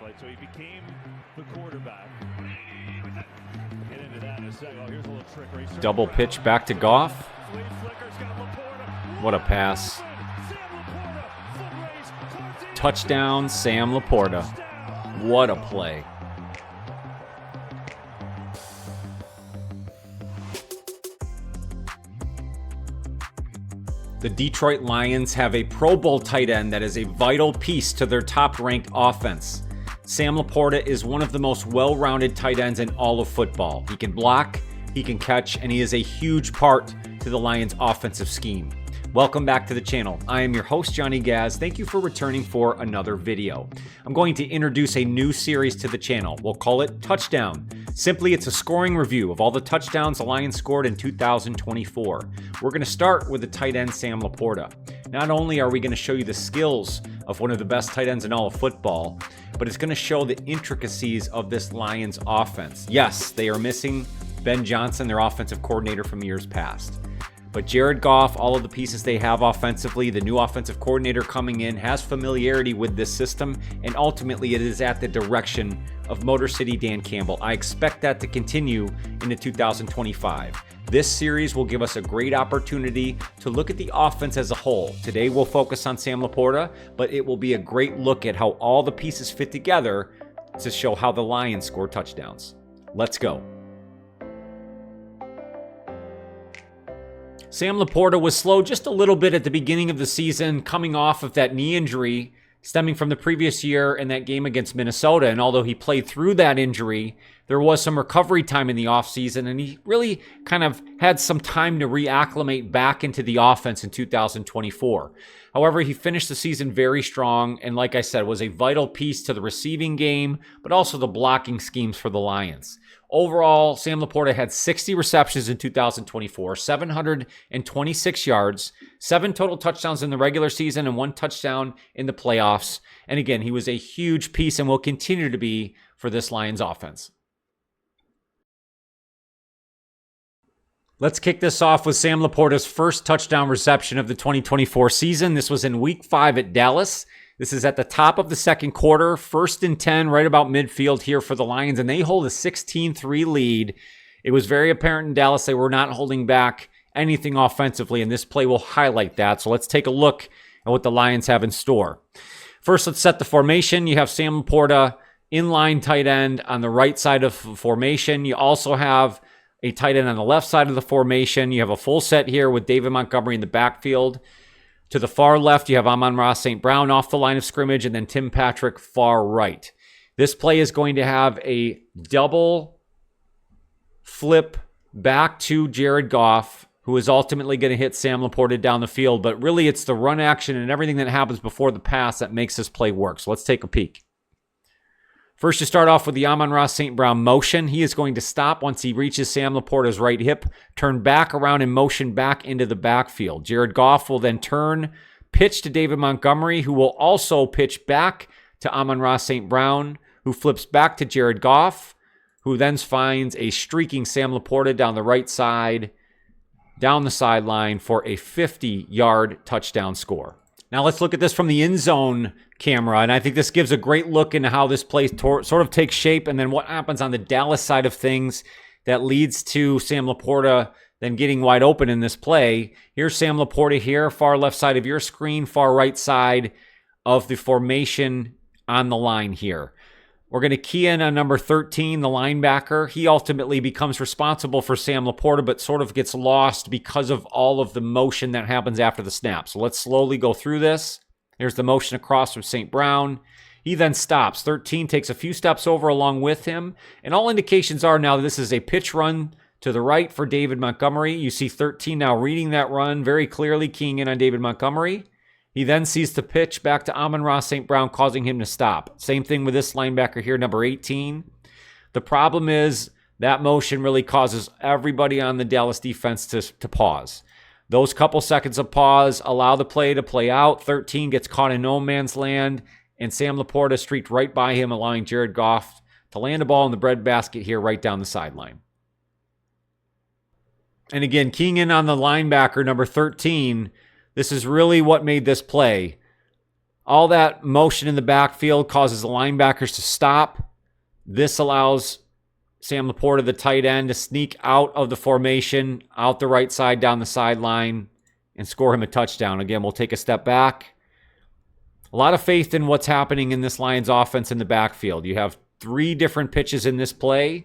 athlete, so he became the quarterback. Get into that in a second. Oh, here's a little trickery. Double pitch back to Goff. What a pass. Touchdown, Sam LaPorta. What a play. The Detroit Lions have a Pro Bowl tight end that is a vital piece to their top-ranked offense. Sam LaPorta is one of the most well-rounded tight ends in all of football. He can block, he can catch, and he is a huge part to the Lions' offensive scheme. Welcome back to the channel. I am your host, Johnny Gaz. Thank you for returning for another video. I'm going to introduce a new series to the channel. We'll call it Touchdown. Simply, it's a scoring review of all the touchdowns the Lions scored in 2024. We're going to start with the tight end, Sam LaPorta. Not only are we going to show you the skills of one of the best tight ends in all of football, but it's going to show the intricacies of this Lions offense. Yes, they are missing Ben Johnson, their offensive coordinator from years past. But Jared Goff, all of the pieces they have offensively, the new offensive coordinator coming in has familiarity with this system, and ultimately it is at the direction of Motor City Dan Campbell. I expect that to continue into 2025. This series will give us a great opportunity to look at the offense as a whole. Today we'll focus on Sam LaPorta, but it will be a great look at how all the pieces fit together to show how the Lions score touchdowns. Let's go. Sam LaPorta was slow just a little bit at the beginning of the season, coming off of that knee injury stemming from the previous year in that game against Minnesota. And although he played through that injury, there was some recovery time in the offseason, and he really kind of had some time to reacclimate back into the offense in 2024. However, he finished the season very strong and, like I said, was a vital piece to the receiving game, but also the blocking schemes for the Lions. Overall, Sam LaPorta had 60 receptions in 2024, 726 yards, 7 total touchdowns in the regular season, and 1 touchdown in the playoffs. And again, he was a huge piece and will continue to be for this Lions offense. Let's kick this off with Sam LaPorta's first touchdown reception of the 2024 season. This was in Week 5 at Dallas. This is at the top of the second quarter, 1st and 10, right about midfield here for the Lions, and they hold a 16-3 lead. It was very apparent in Dallas they were not holding back anything offensively, and this play will highlight that. So let's take a look at what the Lions have in store. First, let's set the formation. You have Sam LaPorta, inline tight end on the right side of the formation. You also have a tight end on the left side of the formation. You have a full set here with David Montgomery in the backfield. To the far left, you have Amon-Ra St. Brown off the line of scrimmage, and then Tim Patrick far right. This play is going to have a double flip back to Jared Goff, who is ultimately going to hit Sam LaPorta down the field. But really, it's the run action and everything that happens before the pass that makes this play work. So let's take a peek. First, you start off with the Amon-Ra St. Brown motion. He is going to stop once he reaches Sam LaPorta's right hip, turn back around and motion back into the backfield. Jared Goff will then turn, pitch to David Montgomery, who will also pitch back to Amon-Ra St. Brown, who flips back to Jared Goff, who then finds a streaking Sam LaPorta down the right side, down the sideline for a 50-yard touchdown score. Now let's look at this from the end zone camera, and I think this gives a great look into how this play sort of takes shape and then what happens on the Dallas side of things that leads to Sam LaPorta then getting wide open in this play. Here's Sam LaPorta here, far left side of your screen, far right side of the formation on the line here. We're going to key in on number 13, the linebacker. He ultimately becomes responsible for Sam LaPorta, but sort of gets lost because of all of the motion that happens after the snap. So let's slowly go through this. Here's the motion across from St. Brown. He then stops. 13 takes a few steps over along with him. And all indications are now that this is a pitch run to the right for David Montgomery. You see 13 now reading that run very clearly, keying in on David Montgomery. He then sees the pitch back to Amon-Ra St. Brown, causing him to stop. Same thing with this linebacker here, number 18. The problem is that motion really causes everybody on the Dallas defense to pause. Those couple seconds of pause allow the play to play out. 13 gets caught in no man's land, and Sam LaPorta streaked right by him, allowing Jared Goff to land a ball in the breadbasket here right down the sideline. And again, keying in on the linebacker, number 13, this is really what made this play. All that motion in the backfield causes the linebackers to stop. This allows Sam LaPorta, the tight end, to sneak out of the formation, out the right side, down the sideline, and score him a touchdown. Again, we'll take a step back. A lot of faith in what's happening in this Lions offense in the backfield. You have 3 different pitches in this play,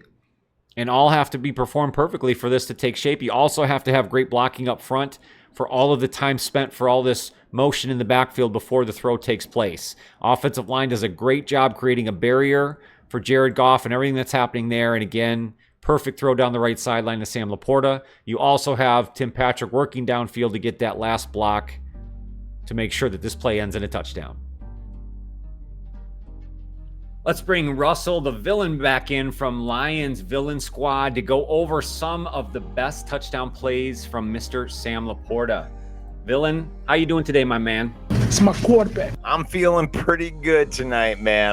and all have to be performed perfectly for this to take shape. You also have to have great blocking up front for all of the time spent for all this motion in the backfield before the throw takes place. Offensive line does a great job creating a barrier for Jared Goff and everything that's happening there. And again, perfect throw down the right sideline to Sam LaPorta. You also have Tim Patrick working downfield to get that last block to make sure that this play ends in a touchdown. Let's bring Russell, the villain, back in from Lions Villain Squad to go over some of the best touchdown plays from Mr. Sam LaPorta. Villain, how you doing today, my man? It's my quarterback. I'm feeling pretty good tonight, man.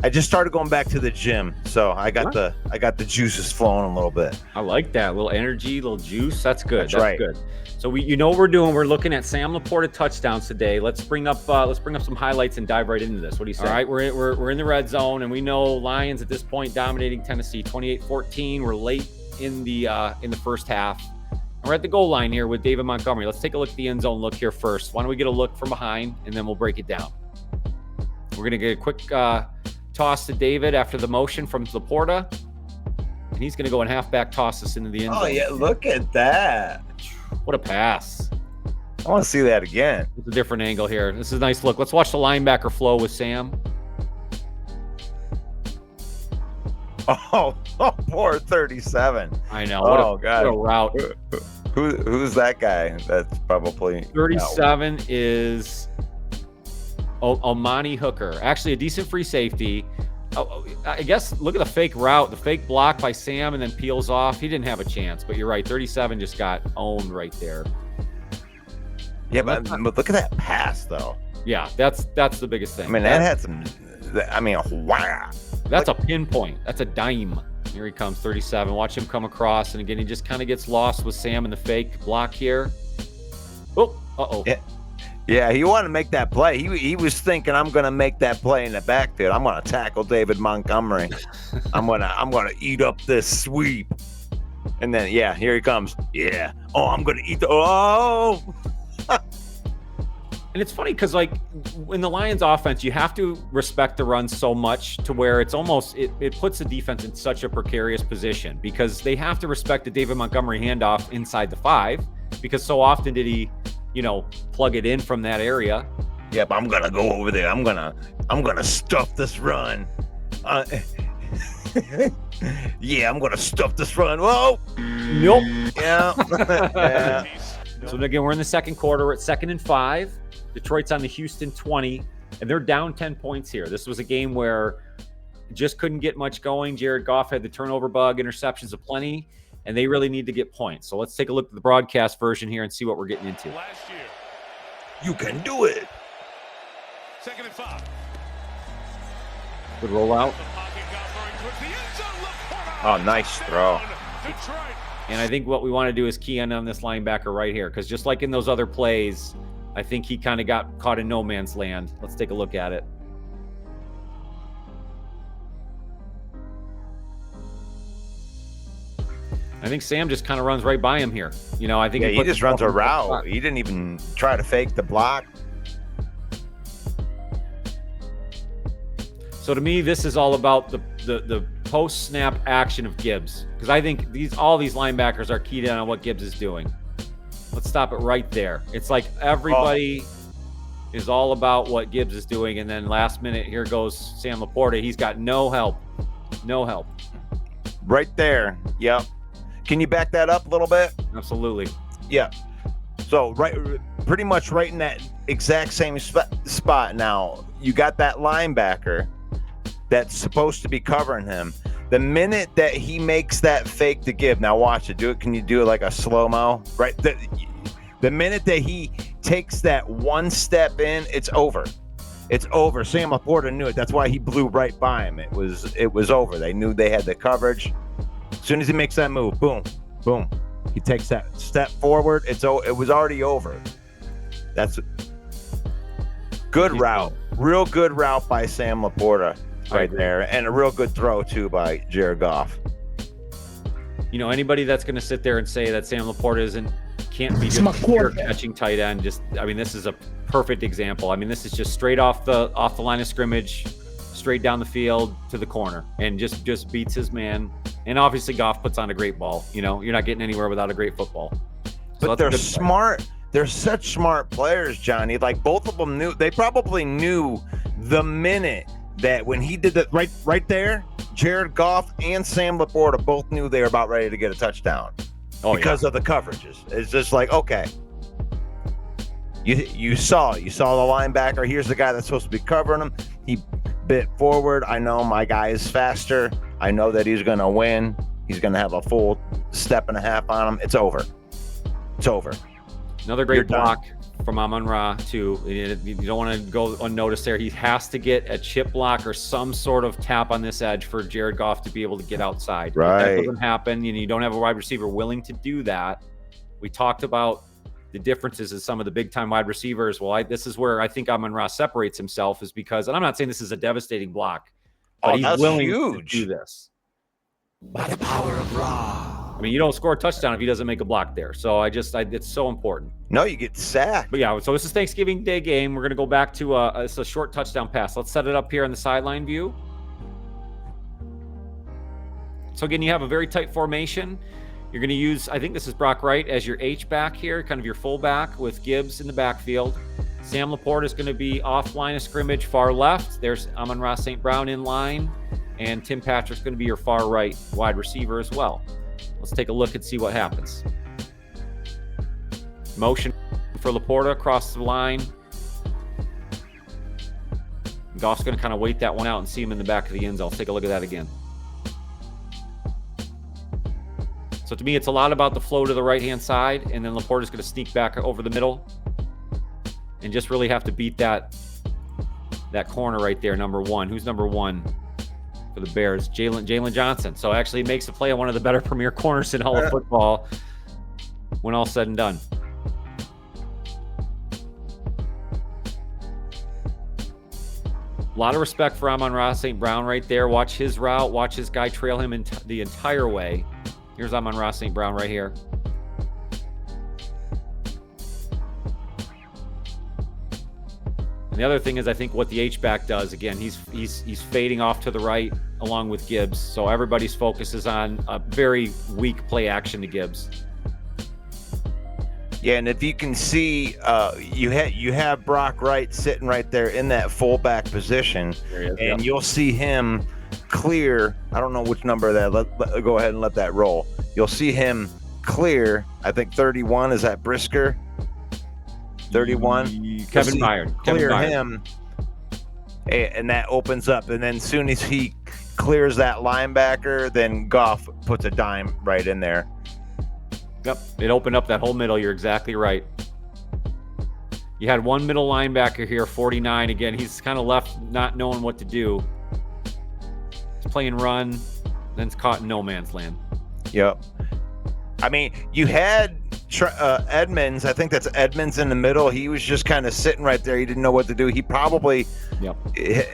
I just started going back to the gym, so I got the juices flowing a little bit. I like that. A little energy, a little juice. That's good. That's right. Good. So you know what we're doing. We're looking at Sam LaPorta touchdowns today. Let's bring up some highlights and dive right into this. What do you say? All right, we're in the red zone, and we know Lions at this point dominating Tennessee 28-14. We're late in the first half. And we're at the goal line here with David Montgomery. Let's take a look at the end zone look here first. Why don't we get a look from behind, and then we'll break it down. We're gonna get a quick toss to David after the motion from LaPorta, and he's gonna go in halfback toss us into the end zone. Oh yeah, look at that. What a pass. I want to see that again. It's a different angle here. This is a nice look. Let's watch the linebacker flow with Sam. Oh, poor 37. I know. Oh, God. What a route. Who's that guy? That's probably 37 is Omani Hooker. Actually, a decent free safety. I guess look at the fake route, the fake block by Sam, and then peels off. He didn't have a chance, but you're right. 37 just got owned right there. Yeah, but look at that pass, though. Yeah, that's the biggest thing. I mean, that had some. I mean, wow. That's a pinpoint. That's a dime. Here he comes, 37. Watch him come across, and again, he just kind of gets lost with Sam in the fake block here. Oh, uh-oh. Yeah, he wanted to make that play. He was thinking, I'm going to make that play in the backfield. I'm going to tackle David Montgomery. I'm gonna eat up this sweep. And then, yeah, here he comes. Yeah. Oh, I'm going to eat the. Oh. And it's funny because, like, in the Lions offense, you have to respect the run so much to where it's almost, it puts the defense in such a precarious position because they have to respect the David Montgomery handoff inside the 5 because so often did he, plug it in from that area. Yep, I'm going to go over there. I'm going to stuff this run. Yeah, I'm going to stuff this run. Whoa. Nope. Yeah. Yeah. So again, we're in the second quarter. We're at 2nd and 5. Detroit's on the Houston 20, and they're down 10 points here. This was a game where just couldn't get much going. Jared Goff had the turnover bug, interceptions aplenty, and they really need to get points. So let's take a look at the broadcast version here and see what we're getting into. Last year. You can do it. 2nd and 5. Good rollout. Oh, nice throw. Detroit. And I think what we want to do is key in on this linebacker right here, because just like in those other plays, I think he kind of got caught in no man's land. Let's take a look at it. I think Sam just kind of runs right by him here. I think he just runs a route. He didn't even try to fake the block. So to me, this is all about the post-snap action of Gibbs, because I think all these linebackers are keyed in on what Gibbs is doing. Let's stop it right there. It's like everybody is all about what Gibbs is doing, and then last minute, here goes Sam LaPorta. He's got no help. No help. Right there. Yep. Can you back that up a little bit? Absolutely. Yeah. So pretty much right in that exact same spot now, you got that linebacker that's supposed to be covering him. The minute that he makes that fake to Gibbs, now watch it. Do it. Can you do it like a slow-mo? Right. The minute that he takes that one step in, it's over. It's over. Sam LaPorta knew it. That's why he blew right by him. It was over. They knew they had the coverage. As soon as he makes that move, boom, boom. He takes that step forward. It was already over. Good route. Real good route by Sam LaPorta right there. And a real good throw, too, by Jared Goff. You know, anybody that's going to sit there and say that Sam LaPorta can't be just pure catching tight end, this is a perfect example. I mean, this is just straight off the line of scrimmage, straight down the field to the corner, and just beats his man. And obviously Goff puts on a great ball. You know, you're not getting anywhere without a great football. So but they're smart. They're such smart players, Johnny. Like, both of them they probably knew the minute that when he did that right there, Jared Goff and Sam LaPorta both knew they were about ready to get a touchdown because of the coverages. It's just like, okay, you saw the linebacker. Here's the guy that's supposed to be covering him. He bit forward. I know my guy is faster. I know that he's going to win. He's going to have a full step and a half on him. It's over. It's over. Another great block from Amon-Ra, too. You don't want to go unnoticed there. He has to get a chip block or some sort of tap on this edge for Jared Goff to be able to get outside. Right. If that doesn't happen, you don't have a wide receiver willing to do that. We talked about the differences in some of the big-time wide receivers. Well, this is where I think Amon-Ra separates himself, is because, and I'm not saying this is a devastating block, but he's willing to do this. By the power of Ra. I mean, you don't score a touchdown if he doesn't make a block there. So it's so important. No, you get sacked. But yeah, so this is Thanksgiving Day game. We're going to go back to it's a short touchdown pass. Let's set it up here on the sideline view. So again, you have a very tight formation. You're going to use, I think this is Brock Wright as your H-back here, kind of your fullback with Gibbs in the backfield. Sam LaPorta is going to be off line of scrimmage, far left. There's Amon-Ra St. Brown in line. And Tim Patrick's going to be your far right wide receiver as well. Let's take a look and see what happens. Motion for LaPorta across the line. Goff's going to kind of wait that one out and see him in the back of the end zone. Let's take a look at that again. So to me, it's a lot about the flow to the right-hand side, and then LaPorta's going to sneak back over the middle and just really have to beat that corner right there, number one. Who's number one for the Bears? Jalen Johnson. So actually he makes a play on one of the better premier corners in all of football when all said and done. A lot of respect for Amon-Ra St. Brown right there. Watch his route. Watch his guy trail him the entire way. Here's Amon-Ra St. Brown right here. And the other thing is, I think what the H-back does, again, he's fading off to the right along with Gibbs. So everybody's focus is on a very weak play action to Gibbs. Yeah, and if you can see, you have Brock Wright sitting right there in that fullback position, and you'll see him clear. I don't know which number that. Let go ahead and let that roll. You'll see him clear. I think 31 is that Brisker. 31. Kevin Byard. Clear him, and that opens up. And then as soon as he clears that linebacker, then Goff puts a dime right in there. Yep, it opened up that whole middle. You're exactly right. You had one middle linebacker here, 49. Again, he's kind of left not knowing what to do. He's playing run, then it's caught in no man's land. Yep. I mean, you had Edmonds. I think that's Edmonds in the middle. He was just kind of sitting right there. He didn't know what to do. He probably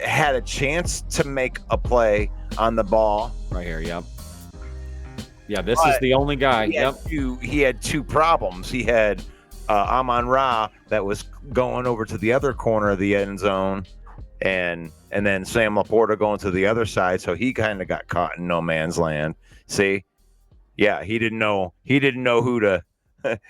had a chance to make a play on the ball. Right here, yep. Yeah, this is the only guy. He had two problems. He had Amon-Ra that was going over to the other corner of the end zone, and then Sam LaPorta going to the other side. So he kind of got caught in no man's land. See, yeah, he didn't know who to.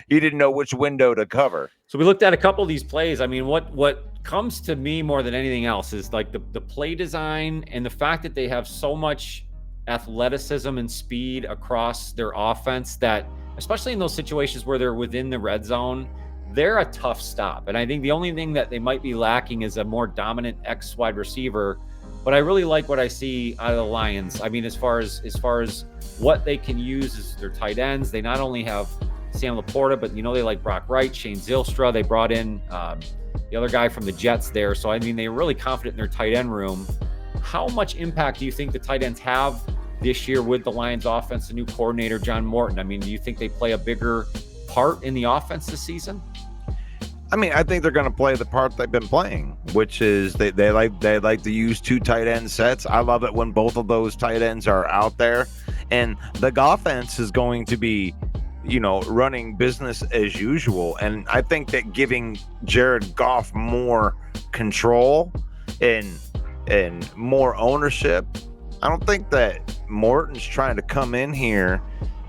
He didn't know which window to cover. So we looked at a couple of these plays. I mean, what comes to me more than anything else is like the play design and the fact that they have so much athleticism and speed across their offense that, especially in those situations where they're within the red zone, they're a tough stop. And I think the only thing that they might be lacking is a more dominant X wide receiver. But I really like what I see out of the Lions. I mean, as far as what they can use as their tight ends, they not only have Sam LaPorta, but they like Brock Wright, Shane Zylstra. They brought in the other guy from the Jets there. So I mean, they're really confident in their tight end room. How much impact do you think the tight ends have this year with the Lions offense, the new coordinator, John Morton? I mean, do you think they play a bigger part in the offense this season? I mean, I think they're going to play the part they've been playing, which is they like to use 2 tight end sets. I love it when both of those tight ends are out there, and the offense is going to be, running business as usual. And I think that giving Jared Goff more control and more ownership, I don't think that Morton's trying to come in here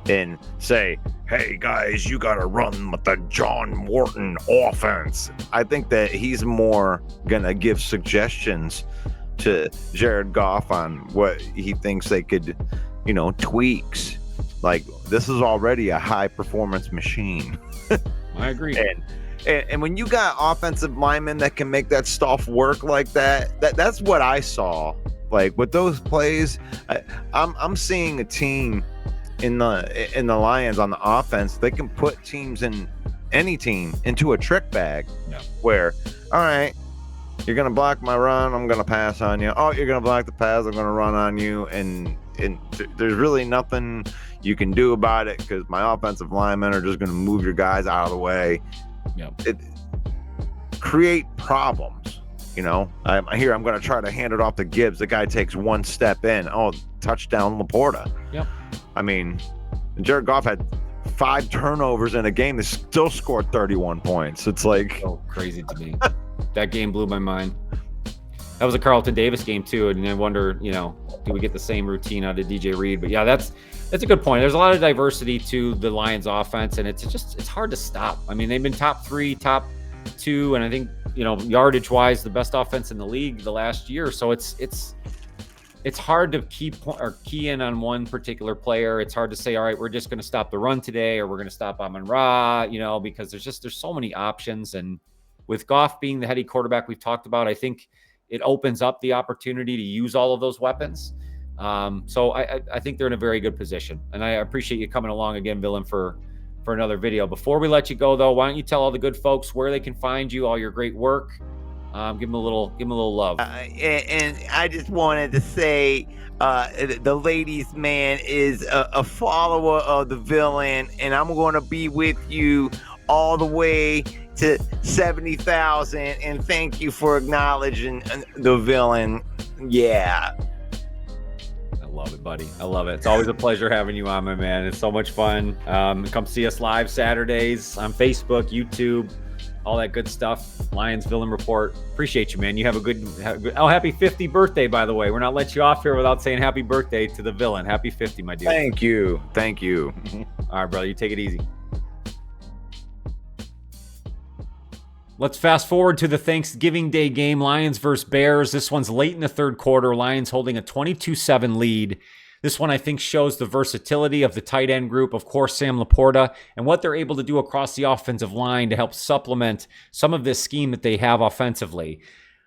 and say, hey guys, you got to run with the John Morton offense. I think that he's more going to give suggestions to Jared Goff on what he thinks they could, tweaks. Like, this is already a high performance machine. I agree. And when you got offensive linemen that can make that stuff work like that's what I saw. Like with those plays, I'm seeing a team in the Lions on the offense. They can put any team into a trick bag. Yeah. Where, all right, you're gonna block my run, I'm gonna pass on you. Oh, you're gonna block the pass, I'm gonna run on you, and there's really nothing you can do about it because my offensive linemen are just gonna move your guys out of the way. Yep. Create problems. I'm going to try to hand it off to Gibbs. The guy takes one step in. Oh, touchdown LaPorta. Yep. I mean, Jared Goff had 5 turnovers in a game that still scored 31 points. It's like so crazy to me. That game blew my mind. That was a Carlton Davis game too, and I wonder, do we get the same routine out of DJ Reed? But yeah, that's a good point. There's a lot of diversity to the Lions offense, and it's hard to stop. I mean, they've been top 3, top 2, and I think yardage wise the best offense in the league the last year. So it's hard to key in on one particular player. It's hard to say, all right, we're just going to stop the run today, or we're going to stop Amon-Ra, because there's so many options. And with Goff being the heady quarterback we've talked about, I think it opens up the opportunity to use all of those weapons. So I think they're in a very good position, and I appreciate you coming along again, Villain, for another video. Before we let you go, though, why don't you tell all the good folks where they can find you, all your great work. Give them a little love. And I just wanted to say, the ladies' man is a follower of the Villain, and I'm going to be with you all the way to 70,000. And thank you for acknowledging the Villain. Yeah. I love it, buddy. I love it. It's always a pleasure having you on, my man. It's so much fun. Come see us live Saturdays on Facebook, YouTube, all that good stuff. Lions Villain Report. Appreciate you, man. You have a good happy 50th birthday, by the way. We're not letting you off here without saying happy birthday to the Villain. Happy 50, my dude. Thank you. All right, brother. You take it easy. Let's fast forward to the Thanksgiving Day game, Lions versus Bears. This one's late in the third quarter. Lions holding a 22-7 lead. This one, I think, shows the versatility of the tight end group, of course, Sam LaPorta, and what they're able to do across the offensive line to help supplement some of this scheme that they have offensively.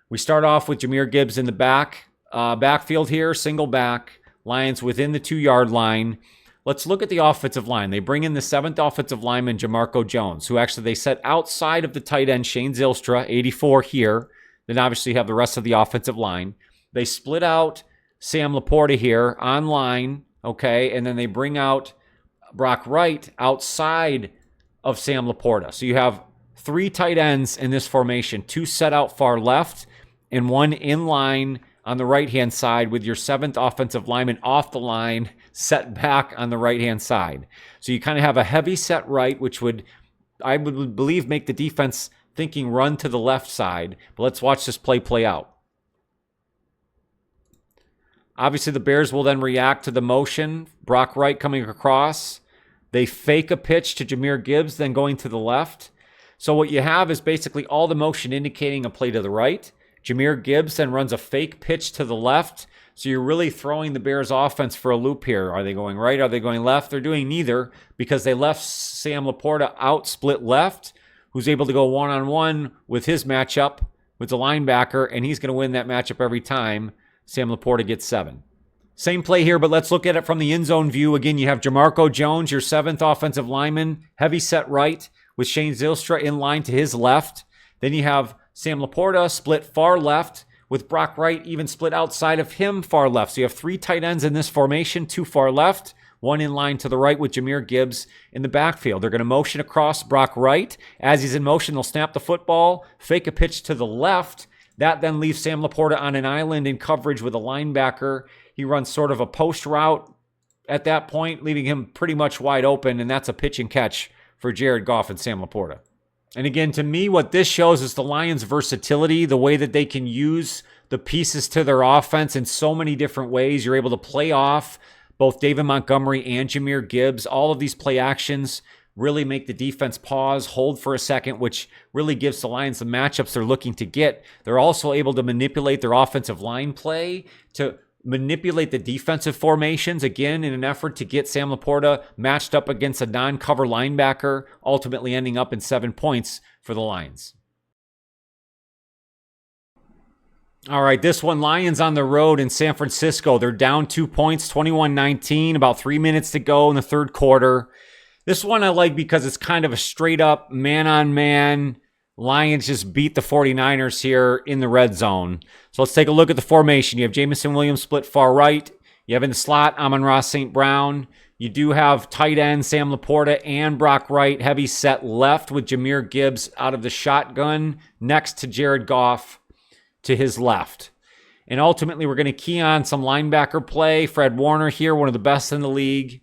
We start off with Jahmyr Gibbs in the backfield here, single back. Lions within the 2-yard line. Let's look at the offensive line. They bring in the 7th offensive lineman, Jamarco Jones, who actually they set outside of the tight end, Shane Zylstra, 84 here. Then obviously you have the rest of the offensive line. They split out Sam LaPorta here on line, okay? And then they bring out Brock Wright outside of Sam LaPorta. So you have 3 tight ends in this formation, 2 set out far left and 1 in line on the right-hand side with your 7th offensive lineman off the line, set back on the right-hand side. So you kind of have a heavy set right, which I would believe, make the defense thinking run to the left side. But let's watch this play out. Obviously, the Bears will then react to the motion. Brock Wright coming across. They fake a pitch to Jahmyr Gibbs, then going to the left. So what you have is basically all the motion indicating a play to the right. Jahmyr Gibbs then runs a fake pitch to the left. So you're really throwing the Bears offense for a loop here. Are they going right? Are they going left? They're doing neither because they left Sam LaPorta out split left, who's able to go one-on-one with his matchup with the linebacker, and he's going to win that matchup every time. Sam LaPorta gets 7. Same play here, but let's look at it from the end zone view. Again, you have Jamarco Jones, your 7th offensive lineman, heavy set right with Shane Zylstra in line to his left. Then you have Sam LaPorta split far left with Brock Wright even split outside of him far left. So you have 3 tight ends in this formation, 2 far left one in line to the right with Jahmyr Gibbs in the backfield. They're going to motion across Brock Wright. As he's in motion, they'll snap the football, fake a pitch to the left. That then leaves Sam LaPorta on an island in coverage with a linebacker. He runs sort of a post route at that point, leaving him pretty much wide open, and that's a pitch and catch for Jared Goff and Sam LaPorta. And again, to me, what this shows is the Lions' versatility, the way that they can use the pieces to their offense in so many different ways. You're able to play off both David Montgomery and Jahmyr Gibbs. All of these play actions really make the defense pause, hold for a second, which really gives the Lions the matchups they're looking to get. They're also able to manipulate their offensive line play to manipulate the defensive formations, again, in an effort to get Sam LaPorta matched up against a non-cover linebacker, ultimately ending up in 7 points for the Lions. All right, this one, Lions on the road in San Francisco. They're down 2 points, 21-19, about 3 minutes to go in the third quarter. This one I like because it's kind of a straight-up man-on-man. Lions just beat the 49ers here in the red zone. So let's take a look at the formation. You have Jamison Williams split far right. You have in the slot Amon-Ra St. Brown. You do have tight end Sam LaPorta and Brock Wright heavy set left with Jahmyr Gibbs out of the shotgun next to Jared Goff to his left. And ultimately, we're going to key on some linebacker play. Fred Warner here, one of the best in the league.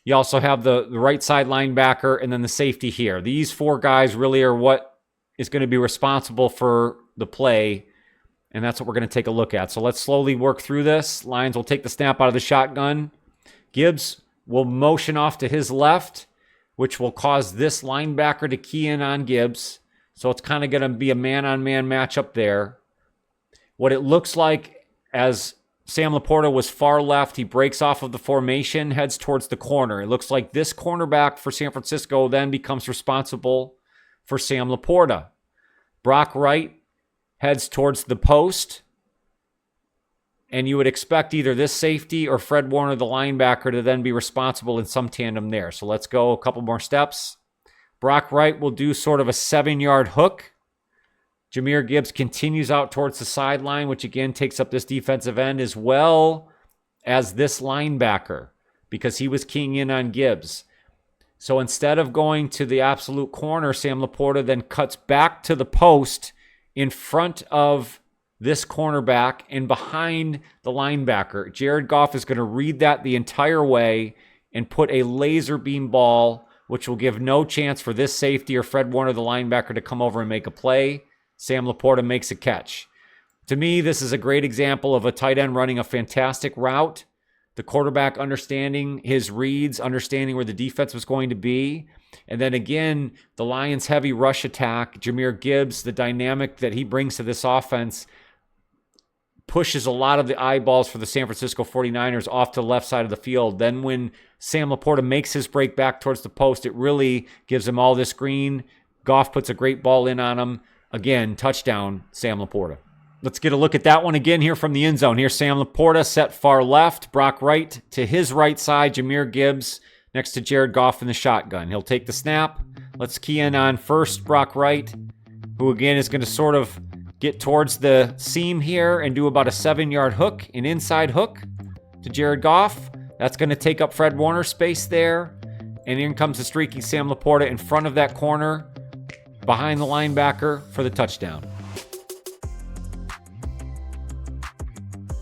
You also have the right side linebacker and then the safety here. These four guys really are what is going to be responsible for the play, and that's what we're going to take a look at. So let's slowly work through this. Lions will take the snap out of the shotgun. Gibbs will motion off to his left, which will cause this linebacker to key in on Gibbs. So it's kind of going to be a man-on-man matchup there. What it looks like as Sam LaPorta was far left, he breaks off of the formation, heads towards the corner. It looks like this cornerback for San Francisco then becomes responsible for Sam LaPorta. Brock Wright heads towards the post, and you would expect either this safety or Fred Warner, the linebacker, to then be responsible in some tandem there. So let's go a couple more steps. Brock Wright will do sort of a 7-yard hook. Jahmyr Gibbs continues out towards the sideline, which again takes up this defensive end as well as this linebacker because he was keying in on Gibbs. So instead of going to the absolute corner, Sam LaPorta then cuts back to the post in front of this cornerback and behind the linebacker. Jared Goff is going to read that the entire way and put a laser beam ball, which will give no chance for this safety or Fred Warner, the linebacker, to come over and make a play. Sam LaPorta makes a catch. To me, this is a great example of a tight end running a fantastic route. The quarterback understanding his reads, understanding where the defense was going to be. And then again, the Lions' heavy rush attack, Jahmyr Gibbs, the dynamic that he brings to this offense, pushes a lot of the eyeballs for the San Francisco 49ers off to the left side of the field. Then when Sam LaPorta makes his break back towards the post, it really gives him all this green. Goff puts a great ball in on him. Again, touchdown, Sam LaPorta. Let's get a look at that one again here from the end zone. Here's Sam LaPorta set far left. Brock Wright to his right side. Jahmyr Gibbs next to Jared Goff in the shotgun. He'll take the snap. Let's key in on first Brock Wright, who again is going to sort of get towards the seam here and do about a 7-yard hook, an inside hook to Jared Goff. That's going to take up Fred Warner's space there. And in comes the streaking Sam LaPorta in front of that corner, behind the linebacker for the touchdown.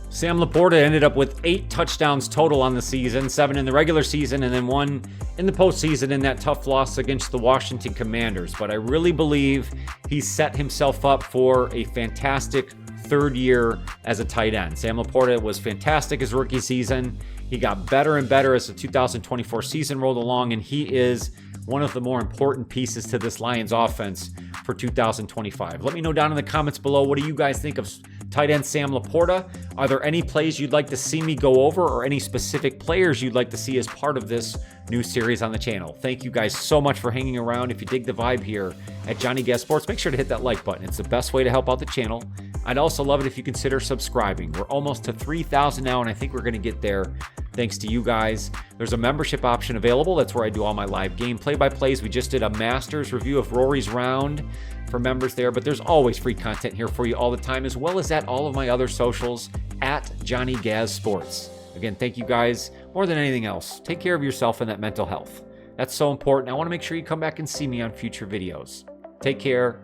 Sam LaPorta ended up with 8 touchdowns total on the season, 7 in the regular season, and then 1 in the postseason in that tough loss against the Washington Commanders. But I really believe he set himself up for a fantastic third year as a tight end. Sam LaPorta was fantastic his rookie season. He got better and better as the 2024 season rolled along, and he is one of the more important pieces to this Lions offense for 2025. Let me know down in the comments below, what do you guys think of tight end Sam LaPorta? Are there any plays you'd like to see me go over or any specific players you'd like to see as part of this new series on the channel? Thank you guys so much for hanging around. If you dig the vibe here at Johnny Gaz Sports, make sure to hit that like button. It's the best way to help out the channel. I'd also love it if you consider subscribing. We're almost to 3,000 now, and I think we're going to get there thanks to you guys. There's a membership option available. That's where I do all my live game play-by-plays. We just did a Masters review of Rory's round for members there, but there's always free content here for you all the time, as well as at all of my other socials at Johnny Gaz Sports. Again, thank you guys. More than anything else, take care of yourself and that mental health. That's so important. I want to make sure you come back and see me on future videos. Take care.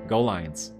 Go Lions.